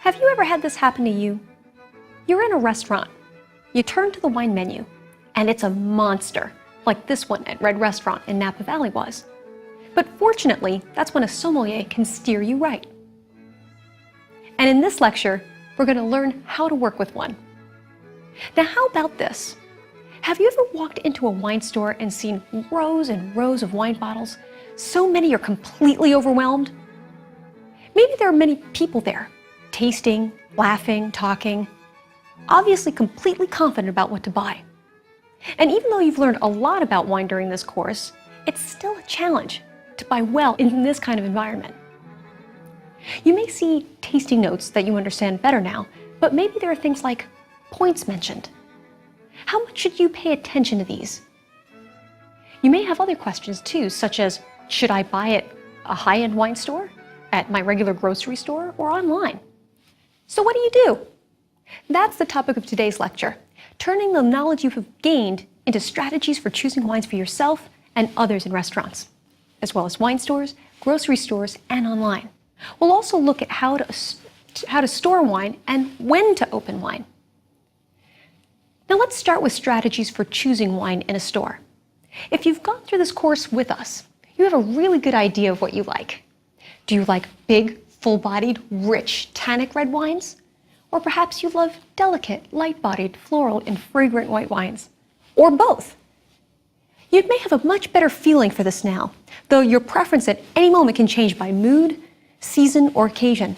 Have you ever had this happen to you? You're in a restaurant. You turn to the wine menu, and it's a monster, like this one at Red Restaurant in Napa Valley was. But fortunately, that's when a sommelier can steer you right. And in this lecture, we're going to learn how to work with one. Now, how about this? Have you ever walked into a wine store and seen rows and rows of wine bottles? So many you're completely overwhelmed? Maybe there are many people there, tasting, laughing, talking, obviously completely confident about what to buy. And even though you've learned a lot about wine during this course, it's still a challenge to buy well in this kind of environment. You may see tasting notes that you understand better now, but maybe there are things like points mentioned. How much should you pay attention to these? You may have other questions too, such as, should I buy at a high-end wine store, at my regular grocery store, or online? So what do? That's the topic of today's lecture, turning the knowledge you have gained into strategies for choosing wines for yourself and others in restaurants, as well as wine stores, grocery stores, and online. We'll also look at how to store wine and when to open wine. Now let's start with strategies for choosing wine in a store. If you've gone through this course with us, you have a really good idea of what you like. Do you like big, full-bodied, rich, tannic red wines? Or perhaps you love delicate, light-bodied, floral, and fragrant white wines? Or both? You may have a much better feeling for this now, though your preference at any moment can change by mood, season, or occasion.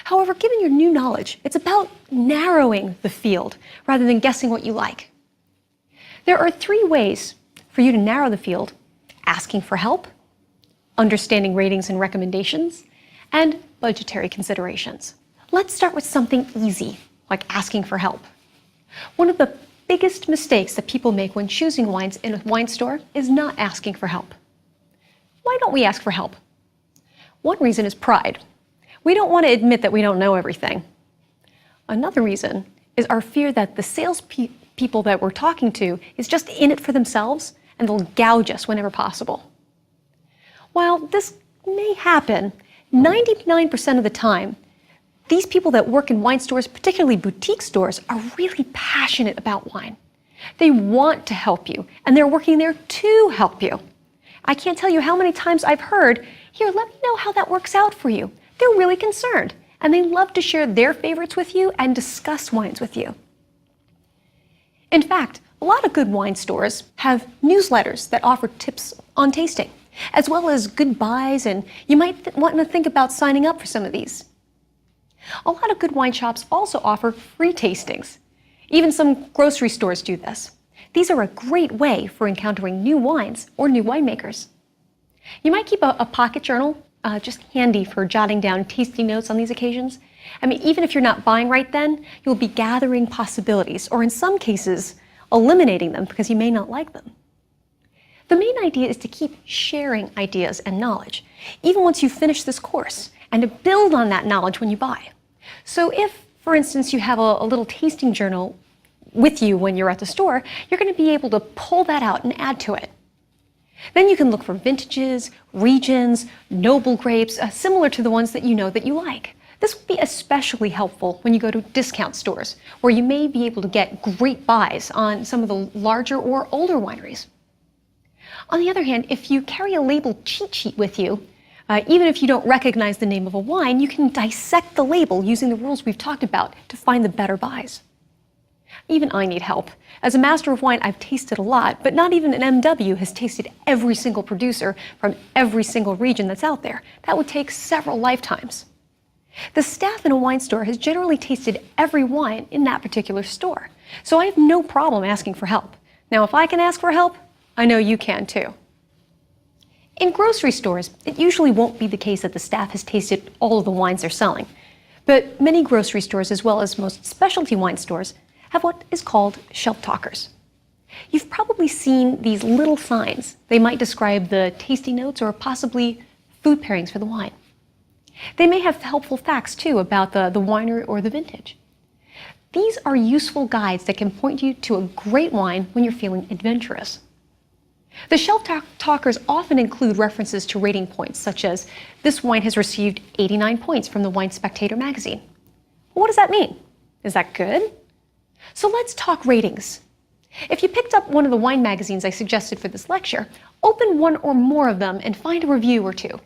However, given your new knowledge, it's about narrowing the field rather than guessing what you like. There are 3 ways for you to narrow the field: asking for help, understanding ratings and recommendations, and budgetary considerations. Let's start with something easy, like asking for help. One of the biggest mistakes that people make when choosing wines in a wine store is not asking for help. Why don't we ask for help? One reason is pride. We don't want to admit that we don't know everything. Another reason is our fear that the salespeople that we're talking to is just in it for themselves and they'll gouge us whenever possible. While this may happen, 99% of the time, these people that work in wine stores, particularly boutique stores, are really passionate about wine. They want to help you, and they're working there to help you. I can't tell you how many times I've heard, "Here, let me know how that works out for you." They're really concerned, and they love to share their favorites with you and discuss wines with you. In fact, a lot of good wine stores have newsletters that offer tips on tasting, as well as good buys, and you might want to think about signing up for some of these. A lot of good wine shops also offer free tastings. Even some grocery stores do this. These are a great way for encountering new wines or new winemakers. You might keep a pocket journal just handy for jotting down tasting notes on these occasions. I mean, even if you're not buying right then, you'll be gathering possibilities, or in some cases, eliminating them because you may not like them. The main idea is to keep sharing ideas and knowledge, even once you finish this course, and to build on that knowledge when you buy. So if, for instance, you have a little tasting journal with you when you're at the store, you're going to be able to pull that out and add to it. Then you can look for vintages, regions, noble grapes, similar to the ones that you know that you like. This will be especially helpful when you go to discount stores, where you may be able to get great buys on some of the larger or older wineries. On the other hand, if you carry a label cheat sheet with you, even if you don't recognize the name of a wine, you can dissect the label using the rules we've talked about to find the better buys. Even I need help. As a master of wine, I've tasted a lot, but not even an MW has tasted every single producer from every single region that's out there. That would take several lifetimes. The staff in a wine store has generally tasted every wine in that particular store, so I have no problem asking for help. Now, if I can ask for help, I know you can too. In grocery stores, it usually won't be the case that the staff has tasted all of the wines they're selling, but many grocery stores, as well as most specialty wine stores, have what is called shelf talkers. You've probably seen these little signs. They might describe the tasting notes or possibly food pairings for the wine. They may have helpful facts too about the winery or the vintage. These are useful guides that can point you to a great wine when you're feeling adventurous. The shelf talkers often include references to rating points, such as, this wine has received 89 points from the Wine Spectator magazine. What does that mean? Is that good? So let's talk ratings. If you picked up one of the wine magazines I suggested for this lecture, open one or more of them and find a review or two.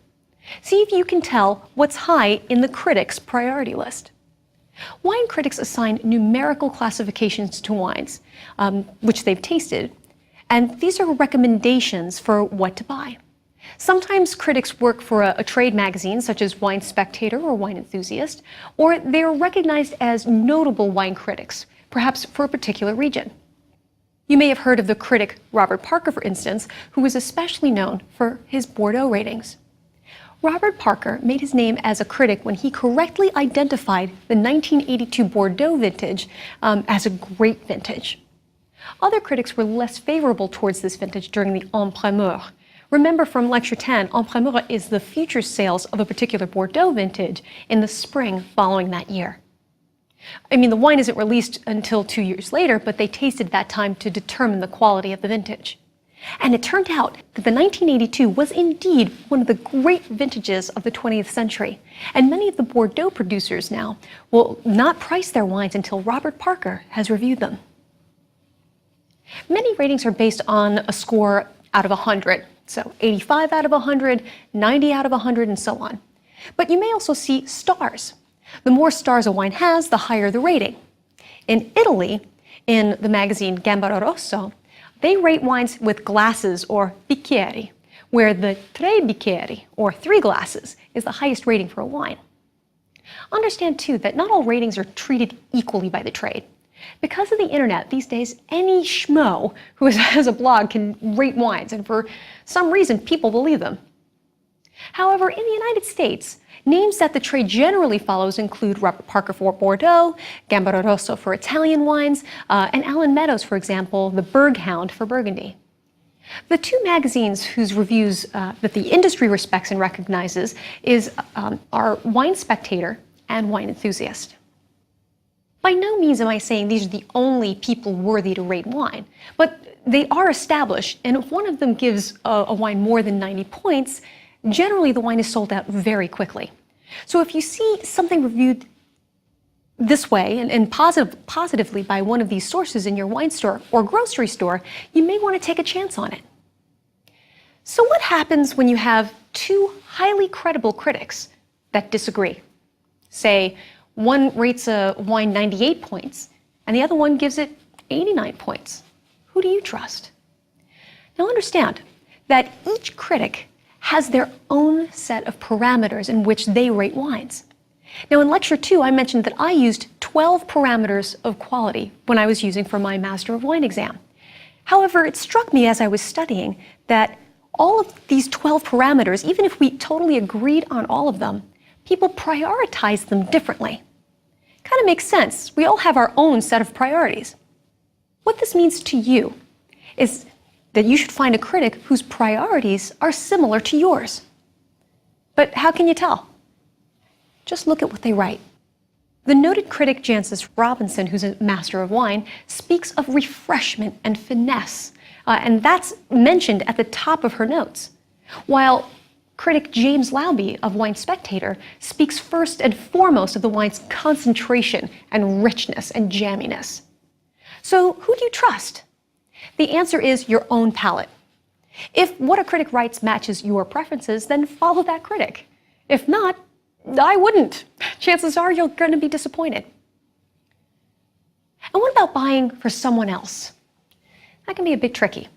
See if you can tell what's high in the critics' priority list. Wine critics assign numerical classifications to wines, which they've tasted, and these are recommendations for what to buy. Sometimes critics work for a trade magazine such as Wine Spectator or Wine Enthusiast, or they are recognized as notable wine critics, perhaps for a particular region. You may have heard of the critic Robert Parker, for instance, who was especially known for his Bordeaux ratings. Robert Parker made his name as a critic when he correctly identified the 1982 Bordeaux vintage as a great vintage. Other critics were less favorable towards this vintage during the En Primeur. Remember from Lecture 10, En Primeur is the future sales of a particular Bordeaux vintage in the spring following that year. I mean, the wine isn't released until 2 years later, but they tasted that time to determine the quality of the vintage. And it turned out that the 1982 was indeed one of the great vintages of the 20th century. And many of the Bordeaux producers now will not price their wines until Robert Parker has reviewed them. Many ratings are based on a score out of 100. So 85 out of 100, 90 out of 100, and so on. But you may also see stars. The more stars a wine has, the higher the rating. In Italy, in the magazine Gambaro Rosso, they rate wines with glasses, or bicchieri, where the tre bicchieri, or 3 glasses, is the highest rating for a wine. Understand, too, that not all ratings are treated equally by the trade. Because of the internet these days, any schmo who has a blog can rate wines, and for some reason, people believe them. However, in the United States, names that the trade generally follows include Robert Parker for Bordeaux, Gambaro Rosso for Italian wines, and Alan Meadows, for example, the Berghound for Burgundy. The two magazines whose reviews that the industry respects and recognizes are Wine Spectator and Wine Enthusiast. By no means am I saying these are the only people worthy to rate wine, but they are established, and if one of them gives a wine more than 90 points, generally the wine is sold out very quickly. So if you see something reviewed this way and positively by one of these sources in your wine store or grocery store, you may want to take a chance on it. So what happens when you have two highly credible critics that disagree? Say, one rates a wine 98 points, and the other one gives it 89 points. Who do you trust? Now understand that each critic has their own set of parameters in which they rate wines. Now in Lecture 2, I mentioned that I used 12 parameters of quality when I was using for my Master of Wine exam. However, it struck me as I was studying that all of these 12 parameters, even if we totally agreed on all of them, people prioritize them differently. Kind of makes sense. We all have our own set of priorities. What this means to you is that you should find a critic whose priorities are similar to yours. But how can you tell? Just look at what they write. The noted critic Jancis Robinson, who's a master of wine, speaks of refreshment and finesse, and that's mentioned at the top of her notes. While critic James Lauby of Wine Spectator speaks first and foremost of the wine's concentration and richness and jamminess. So who do you trust? The answer is your own palate. If what a critic writes matches your preferences, then follow that critic. If not, I wouldn't. Chances are you're going to be disappointed. And what about buying for someone else? That can be a bit tricky.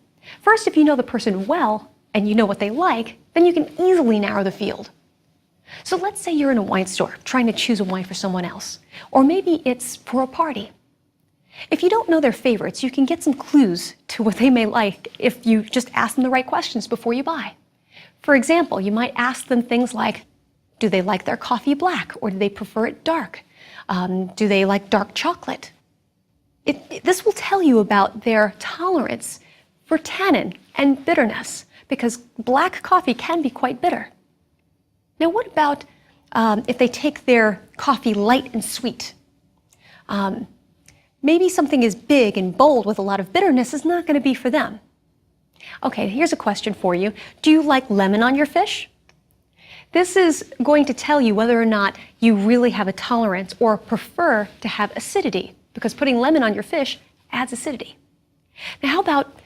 First, if you know the person well and you know what they like, then you can easily narrow the field. So let's say you're in a wine store trying to choose a wine for someone else, or maybe it's for a party. If you don't know their favorites, you can get some clues to what they may like if you just ask them the right questions before you buy. For example, you might ask them things like, do they like their coffee black, or do they prefer it dark? Do they like dark chocolate? This will tell you about their tolerance for tannin and bitterness, because black coffee can be quite bitter. Now, what about if they take their coffee light and sweet? Maybe something is big and bold with a lot of bitterness is not going to be for them. Okay, here's a question for you. Do you like lemon on your fish? This is going to tell you whether or not you really have a tolerance or prefer to have acidity, because putting lemon on your fish adds acidity. Now, how about,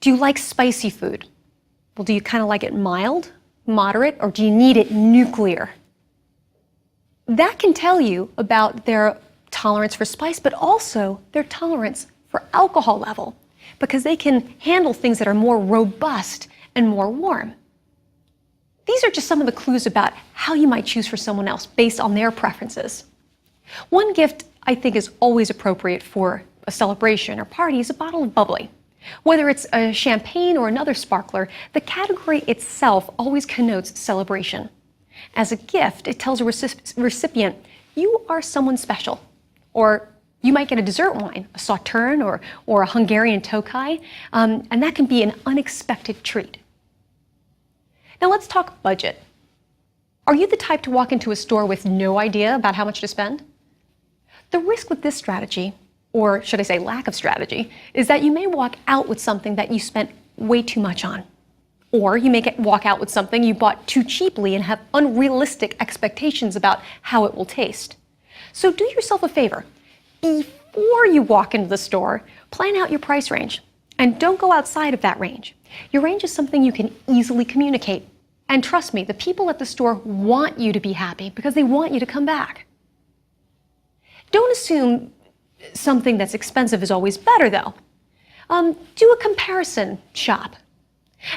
do you like spicy food? Well, do you kind of like it mild, moderate, or do you need it nuclear? That can tell you about their tolerance for spice, but also their tolerance for alcohol level, because they can handle things that are more robust and more warm. These are just some of the clues about how you might choose for someone else based on their preferences. One gift I think is always appropriate for a celebration or party is a bottle of bubbly. Whether it's a champagne or another sparkler, the category itself always connotes celebration. As a gift, it tells a recipient, you are someone special. Or you might get a dessert wine, a Sauterne or a Hungarian Tokaj, and that can be an unexpected treat. Now let's talk budget. Are you the type to walk into a store with no idea about how much to spend? The risk with this strategy, or should I say lack of strategy, is that you may walk out with something that you spent way too much on. Or you may walk out with something you bought too cheaply and have unrealistic expectations about how it will taste. So do yourself a favor. Before you walk into the store, plan out your price range. And don't go outside of that range. Your range is something you can easily communicate. And trust me, the people at the store want you to be happy because they want you to come back. Don't assume something that's expensive is always better, though. Do a comparison shop.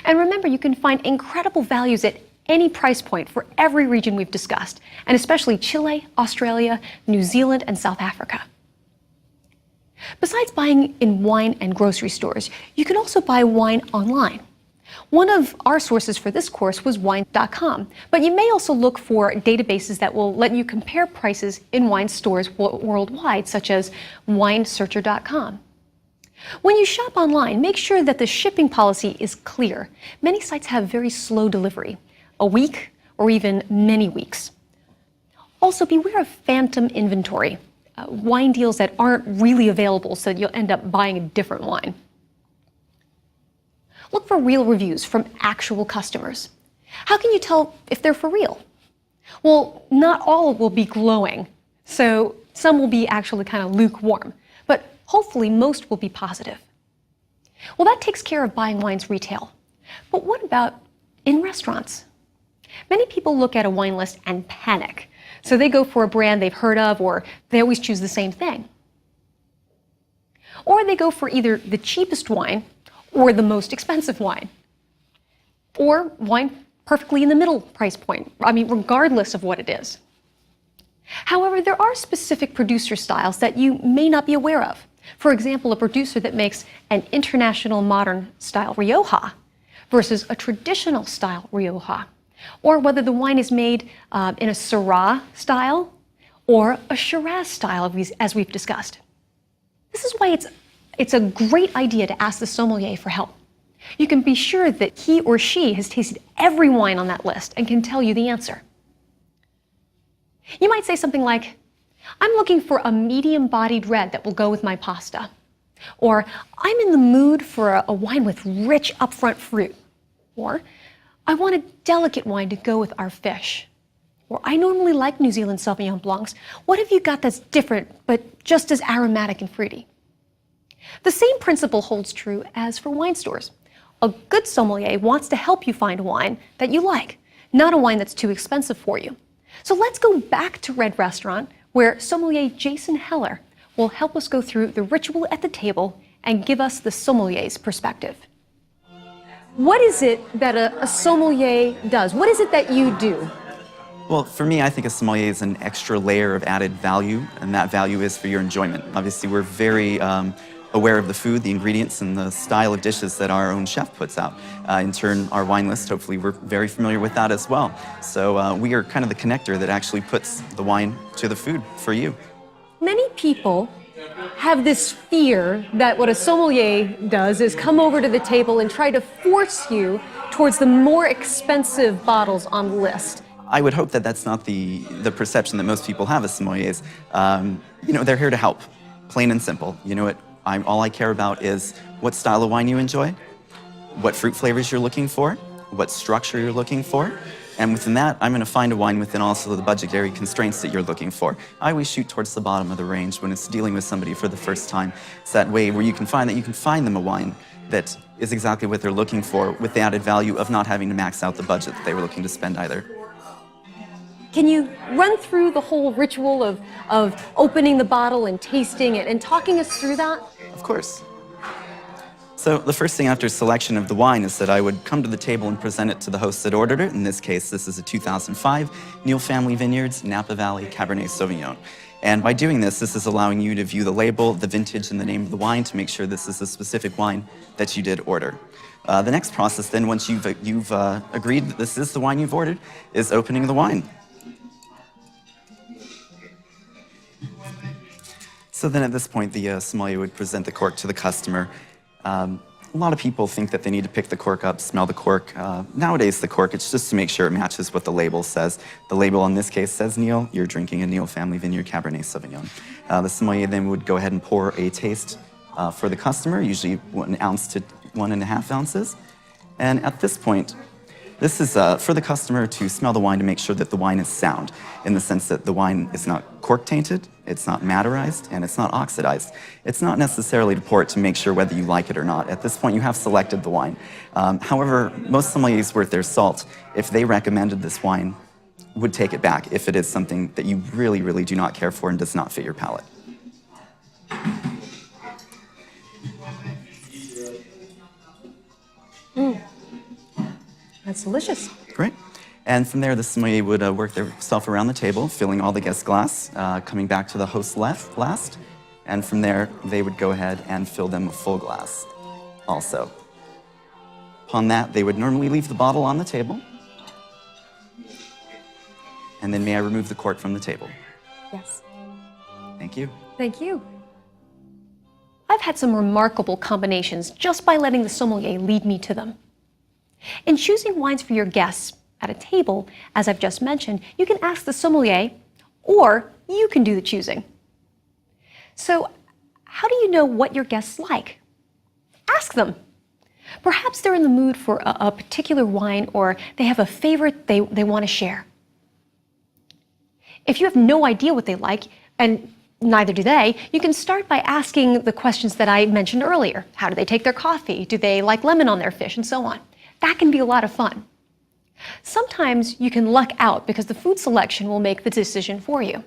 And remember, you can find incredible values at any price point for every region we've discussed, and especially Chile, Australia, New Zealand, and South Africa. Besides buying in wine and grocery stores, you can also buy wine online. One of our sources for this course was wine.com, but you may also look for databases that will let you compare prices in wine stores worldwide, such as winesearcher.com. When you shop online, make sure that the shipping policy is clear. Many sites have very slow delivery, a week or even many weeks. Also, beware of phantom inventory, wine deals that aren't really available so that you'll end up buying a different wine. Look for real reviews from actual customers. How can you tell if they're for real? Well, not all will be glowing, so some will be actually kind of lukewarm, but hopefully most will be positive. Well, that takes care of buying wines retail. But what about in restaurants? Many people look at a wine list and panic, so they go for a brand they've heard of, or they always choose the same thing. Or they go for either the cheapest wine or the most expensive wine, or wine perfectly in the middle price point, regardless of what it is. However, there are specific producer styles that you may not be aware of. For example, a producer that makes an international modern style Rioja versus a traditional style Rioja, or whether the wine is made in a Syrah style or a Shiraz style, as we've discussed. This is why it's a great idea to ask the sommelier for help. You can be sure that he or she has tasted every wine on that list and can tell you the answer. You might say something like, I'm looking for a medium-bodied red that will go with my pasta. Or, I'm in the mood for a wine with rich upfront fruit. Or, I want a delicate wine to go with our fish. Or, I normally like New Zealand Sauvignon Blancs. What have you got that's different, but just as aromatic and fruity? The same principle holds true as for wine stores. A good sommelier wants to help you find a wine that you like, not a wine that's too expensive for you. So let's go back to Red Restaurant, where sommelier Jason Heller will help us go through the ritual at the table and give us the sommelier's perspective. What is it that a sommelier does? What is it that you do? Well, for me, I think a sommelier is an extra layer of added value, and that value is for your enjoyment. Obviously, we're very aware of the food, the ingredients, and the style of dishes that our own chef puts out. In turn, our wine list, hopefully, we're very familiar with that as well. So we are kind of the connector that actually puts the wine to the food for you. Many people have this fear that what a sommelier does is come over to the table and try to force you towards the more expensive bottles on the list. I would hope that that's not the perception that most people have as sommeliers. They're here to help, plain and simple. You know what? All I care about is what style of wine you enjoy, what fruit flavors you're looking for, what structure you're looking for, and within that, I'm going to find a wine within also the budgetary constraints that you're looking for. I always shoot towards the bottom of the range when it's dealing with somebody for the first time. It's that way where you can find them a wine that is exactly what they're looking for, with the added value of not having to max out the budget that they were looking to spend either. Can you run through the whole ritual of opening the bottle and tasting it and talking us through that? Of course. So the first thing after selection of the wine is that I would come to the table and present it to the host that ordered it. In this case, this is a 2005 Neal Family Vineyards Napa Valley Cabernet Sauvignon. And by doing this, this is allowing you to view the label, the vintage, and the name of the wine to make sure this is a specific wine that you did order. The next process then, once you've agreed that this is the wine you've ordered, is opening the wine. So then at this point, the sommelier would present the cork to the customer. A lot of people think that they need to pick the cork up, smell the cork. Nowadays, the cork, it's just to make sure it matches what the label says. The label in this case says Neal. You're drinking a Neal Family Vineyard Cabernet Sauvignon. The sommelier then would go ahead and pour a taste for the customer, usually 1 ounce to 1.5 ounces. And at this point, this is for the customer to smell the wine to make sure that the wine is sound, in the sense that the wine is not cork tainted, it's not matterized, and it's not oxidized. It's not necessarily to pour it to make sure whether you like it or not. At this point, you have selected the wine. However, most sommeliers worth their salt, if they recommended this wine, would take it back if it is something that you really, really do not care for and does not fit your palate. That's delicious. Great. And from there, the sommelier would work themselves around the table, filling all the guest glass, coming back to the host last. And from there, they would go ahead and fill them a full glass also. Upon that, they would normally leave the bottle on the table. And then may I remove the cork from the table? Yes. Thank you. Thank you. I've had some remarkable combinations just by letting the sommelier lead me to them. In choosing wines for your guests at a table, as I've just mentioned, you can ask the sommelier, or you can do the choosing. So, how do you know what your guests like? Ask them. Perhaps they're in the mood for a particular wine, or they have a favorite they want to share. If you have no idea what they like, and neither do they, you can start by asking the questions that I mentioned earlier. How do they take their coffee? Do they like lemon on their fish? And so on. That can be a lot of fun. Sometimes you can luck out because the food selection will make the decision for you.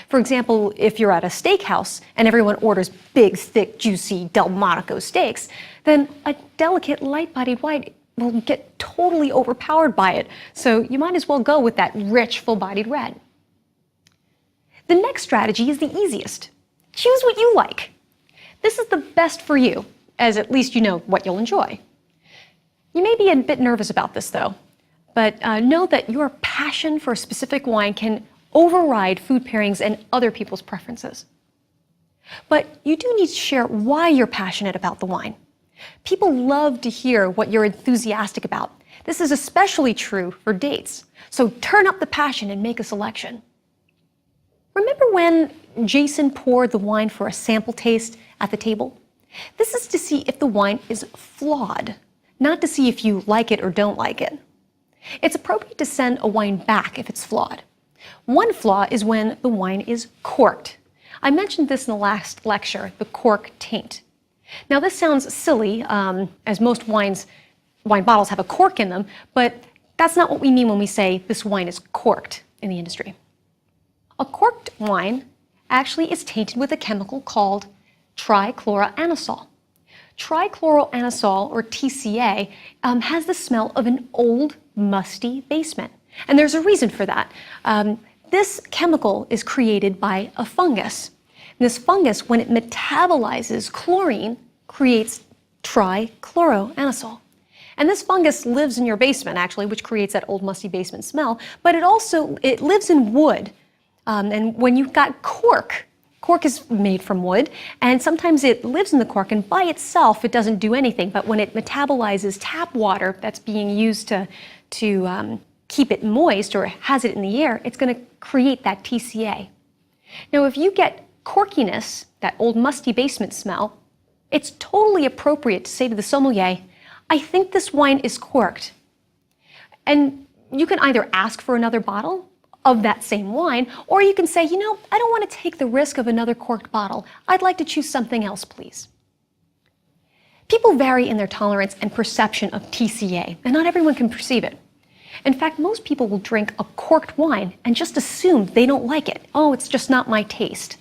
For example, if you're at a steakhouse and everyone orders big, thick, juicy Delmonico steaks, then a delicate, light-bodied wine will get totally overpowered by it. So you might as well go with that rich, full-bodied red. The next strategy is the easiest. Choose what you like. This is the best for you, as at least you know what you'll enjoy. You may be a bit nervous about this, though, but know that your passion for a specific wine can override food pairings and other people's preferences. But you do need to share why you're passionate about the wine. People love to hear what you're enthusiastic about. This is especially true for dates, so turn up the passion and make a selection. Remember when Jason poured the wine for a sample taste at the table? This is to see if the wine is flawed, not to see if you like it or don't like it. It's appropriate to send a wine back if it's flawed. One flaw is when the wine is corked. I mentioned this in the last lecture, the cork taint. Now this sounds silly, as most wine bottles have a cork in them, but that's not what we mean when we say this wine is corked in the industry. A corked wine actually is tainted with a chemical called trichloroanisole. Trichloroanisole, or TCA, has the smell of an old, musty basement. And there's a reason for that. This chemical is created by a fungus. This fungus, when it metabolizes chlorine, creates trichloroanisole. And this fungus lives in your basement, actually, which creates that old, musty basement smell, but it lives in wood. And when you've got cork is made from wood, and sometimes it lives in the cork, and by itself it doesn't do anything, but when it metabolizes tap water that's being used to keep it moist or has it in the air, it's going to create that TCA. Now, if you get corkiness, that old musty basement smell, it's totally appropriate to say to the sommelier, I think this wine is corked. And you can either ask for another bottle of that same wine, or you can say, I don't want to take the risk of another corked bottle. I'd like to choose something else, please. People vary in their tolerance and perception of TCA, and not everyone can perceive it. In fact, most people will drink a corked wine and just assume they don't like it. Oh, it's just not my taste.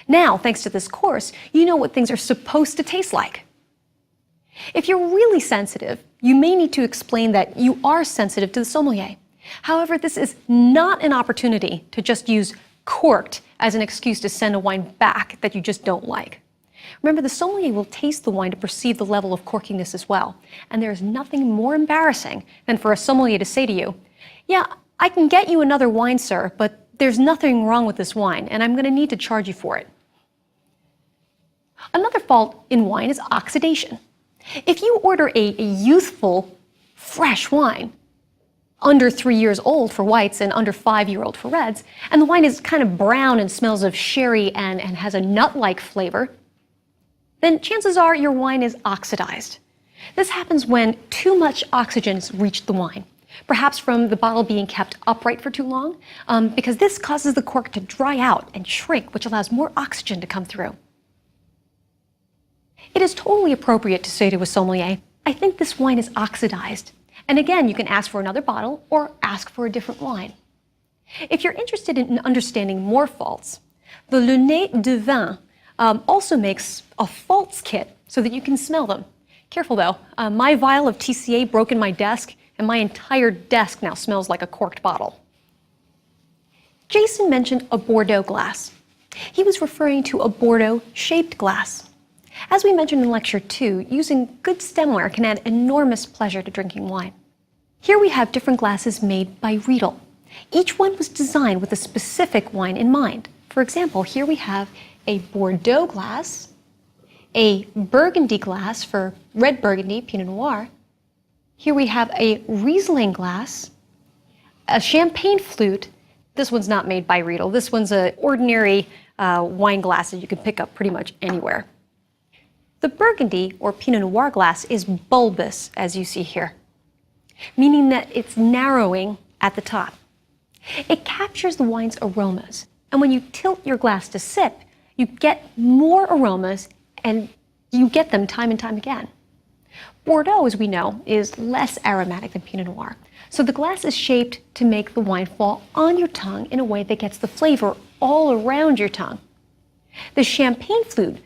Now, thanks to this course, you know what things are supposed to taste like. If you're really sensitive, you may need to explain that you are sensitive to the sommelier. However, this is not an opportunity to just use corked as an excuse to send a wine back that you just don't like. Remember, the sommelier will taste the wine to perceive the level of corkiness as well. And there is nothing more embarrassing than for a sommelier to say to you, yeah, I can get you another wine, sir, but there's nothing wrong with this wine, and I'm going to need to charge you for it. Another fault in wine is oxidation. If you order a youthful, fresh wine, under 3 years old for whites and under 5-year-old for reds, and the wine is kind of brown and smells of sherry and has a nut-like flavor, then chances are your wine is oxidized. This happens when too much oxygen has reached the wine, perhaps from the bottle being kept upright for too long, because this causes the cork to dry out and shrink, which allows more oxygen to come through. It is totally appropriate to say to a sommelier, I think this wine is oxidized. And again, you can ask for another bottle or ask for a different wine. If you're interested in understanding more faults, the Le Nez de Vin also makes a faults kit so that you can smell them. Careful though, my vial of TCA broke in my desk, and my entire desk now smells like a corked bottle. Jason mentioned a Bordeaux glass. He was referring to a Bordeaux-shaped glass. As we mentioned in Lecture 2, using good stemware can add enormous pleasure to drinking wine. Here we have different glasses made by Riedel. Each one was designed with a specific wine in mind. For example, here we have a Bordeaux glass, a Burgundy glass for red Burgundy, Pinot Noir. Here we have a Riesling glass, a champagne flute. This one's not made by Riedel. This one's an ordinary wine glass that you can pick up pretty much anywhere. The Burgundy, or Pinot Noir glass, is bulbous, as you see here, meaning that it's narrowing at the top. It captures the wine's aromas, and when you tilt your glass to sip, you get more aromas, and you get them time and time again. Bordeaux, as we know, is less aromatic than Pinot Noir, so the glass is shaped to make the wine fall on your tongue in a way that gets the flavor all around your tongue. The champagne flute,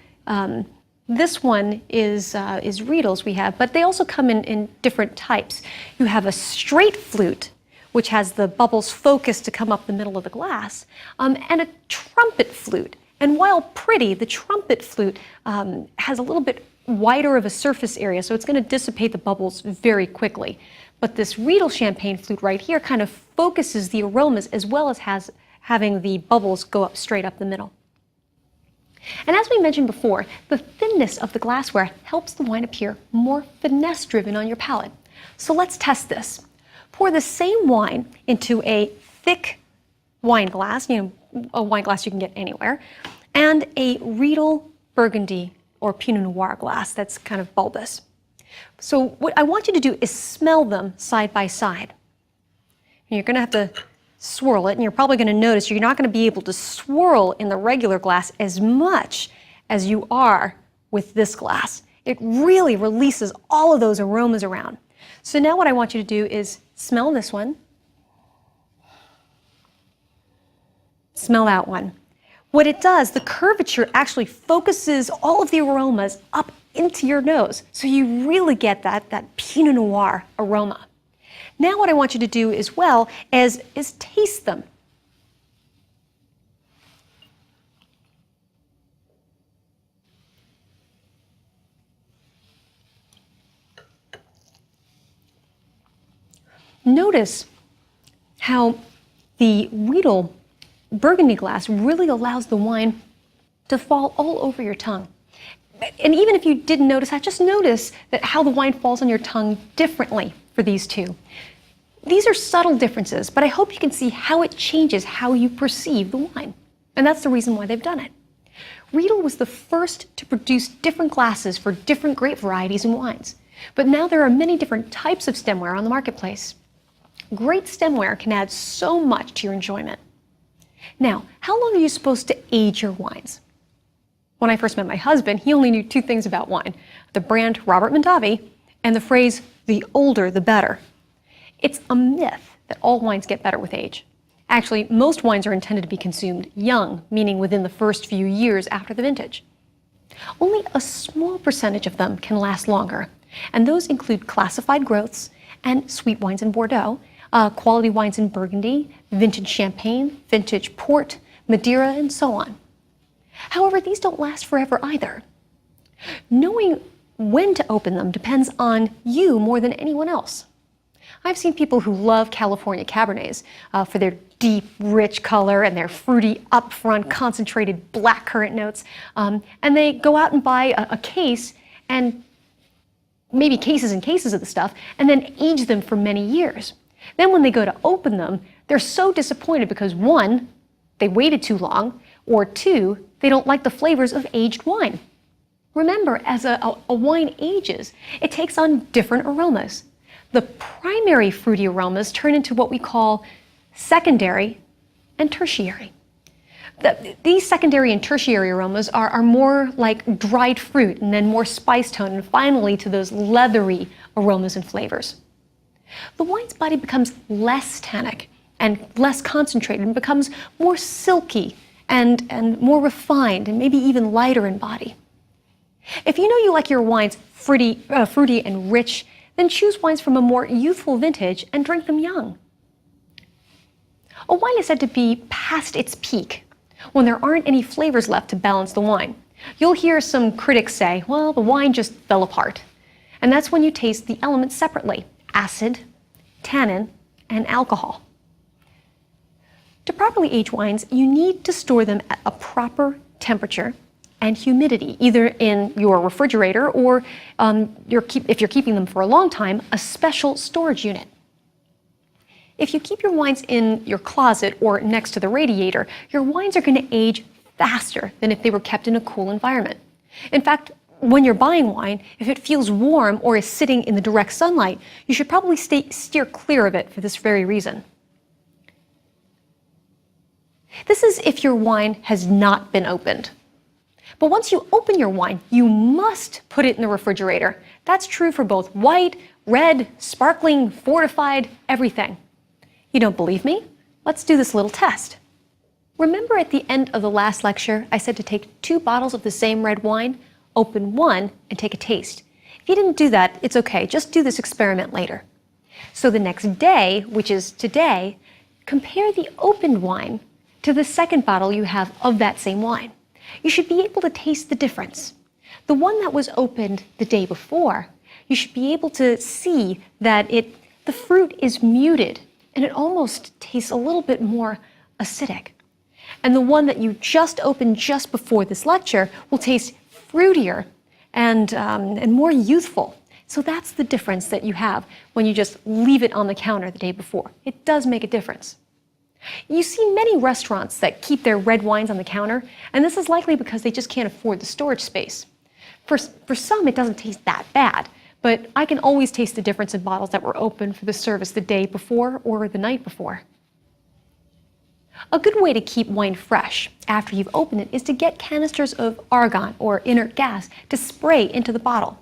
this one is Riedel's we have, but they also come in different types. You have a straight flute, which has the bubbles focused to come up the middle of the glass, and a trumpet flute. And while pretty, the trumpet flute has a little bit wider of a surface area, so it's going to dissipate the bubbles very quickly. But this Riedel champagne flute right here kind of focuses the aromas as well as having the bubbles go up straight up the middle. And as we mentioned before, the thinness of the glassware helps the wine appear more finesse-driven on your palate. So let's test this. Pour the same wine into a thick wine glass, a wine glass you can get anywhere, and a Riedel Burgundy or Pinot Noir glass that's kind of bulbous. So what I want you to do is smell them side by side. And you're going to have to swirl it, and you're probably going to notice you're not going to be able to swirl in the regular glass as much as you are with this glass. It really releases all of those aromas around. So now what I want you to do is smell this one, smell that one. What it does, the curvature actually focuses all of the aromas up into your nose, so you really get that Pinot Noir aroma. Now what I want you to do as well is taste them. Notice how the Riedel Burgundy glass really allows the wine to fall all over your tongue. And even if you didn't notice that, just notice that how the wine falls on your tongue differently for these two. These are subtle differences, but I hope you can see how it changes how you perceive the wine. And that's the reason why they've done it. Riedel was the first to produce different glasses for different grape varieties and wines. But now there are many different types of stemware on the marketplace. Great stemware can add so much to your enjoyment. Now, how long are you supposed to age your wines? When I first met my husband, he only knew two things about wine: the brand Robert Mondavi and the phrase, the older the better. It's a myth that all wines get better with age. Actually, most wines are intended to be consumed young, meaning within the first few years after the vintage. Only a small percentage of them can last longer, and those include classified growths and sweet wines in Bordeaux, quality wines in Burgundy, vintage Champagne, vintage Port, Madeira, and so on. However, these don't last forever either. Knowing when to open them depends on you more than anyone else. I've seen people who love California Cabernets for their deep, rich color and their fruity, upfront, concentrated blackcurrant notes, and they go out and buy a case and maybe cases and cases of the stuff, and then age them for many years. Then when they go to open them, they're so disappointed because one, they waited too long, or two, they don't like the flavors of aged wine. Remember, as a wine ages, it takes on different aromas. The primary fruity aromas turn into what we call secondary and tertiary. These secondary and tertiary aromas are more like dried fruit, and then more spice tone, and finally to those leathery aromas and flavors. The wine's body becomes less tannic and less concentrated and becomes more silky and more refined and maybe even lighter in body. If you know you like your wines fruity and rich, then choose wines from a more youthful vintage and drink them young. A wine is said to be past its peak when there aren't any flavors left to balance the wine. You'll hear some critics say, well, the wine just fell apart. And that's when you taste the elements separately: acid, tannin, and alcohol. To properly age wines, you need to store them at a proper temperature and humidity, either in your refrigerator or, if you're keeping them for a long time, a special storage unit. If you keep your wines in your closet or next to the radiator, your wines are going to age faster than if they were kept in a cool environment. In fact, when you're buying wine, if it feels warm or is sitting in the direct sunlight, you should probably steer clear of it for this very reason. This is if your wine has not been opened. But once you open your wine, you must put it in the refrigerator. That's true for both white, red, sparkling, fortified, everything. You don't believe me? Let's do this little test. Remember at the end of the last lecture, I said to take 2 bottles of the same red wine, open one, and take a taste. If you didn't do that, it's okay. Just do this experiment later. So the next day, which is today, compare the opened wine to the second bottle you have of that same wine. You should be able to taste the difference. The one that was opened the day before, you should be able to see that the fruit is muted and it almost tastes a little bit more acidic. And the one that you just opened just before this lecture will taste fruitier and more youthful. So that's the difference that you have when you just leave it on the counter the day before. It does make a difference. You see many restaurants that keep their red wines on the counter, and this is likely because they just can't afford the storage space. For some, it doesn't taste that bad, but I can always taste the difference in bottles that were open for the service the day before or the night before. A good way to keep wine fresh after you've opened it is to get canisters of argon, or inert gas, to spray into the bottle.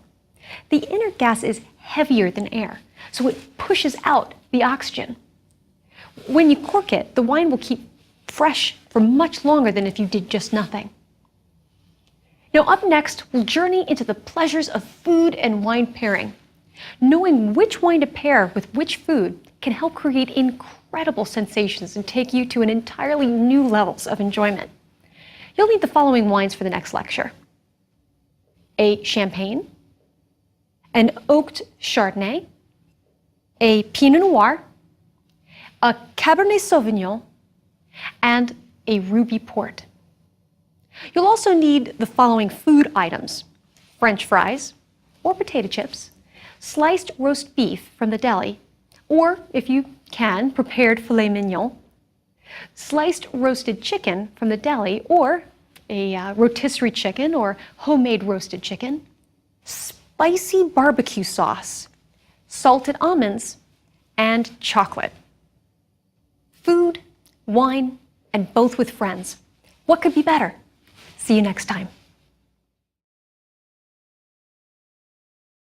The inert gas is heavier than air, so it pushes out the oxygen. When you cork it, the wine will keep fresh for much longer than if you did just nothing. Now, up next, we'll journey into the pleasures of food and wine pairing. Knowing which wine to pair with which food can help create incredible sensations and take you to an entirely new levels of enjoyment. You'll need the following wines for the next lecture: a Champagne, an oaked Chardonnay, a Pinot Noir, a Cabernet Sauvignon, and a Ruby Port. You'll also need the following food items: French fries or potato chips, sliced roast beef from the deli, or if you can, prepared filet mignon, sliced roasted chicken from the deli, or a rotisserie chicken or homemade roasted chicken, spicy barbecue sauce, salted almonds, and chocolate. Food, wine, and both with friends. What could be better? See you next time.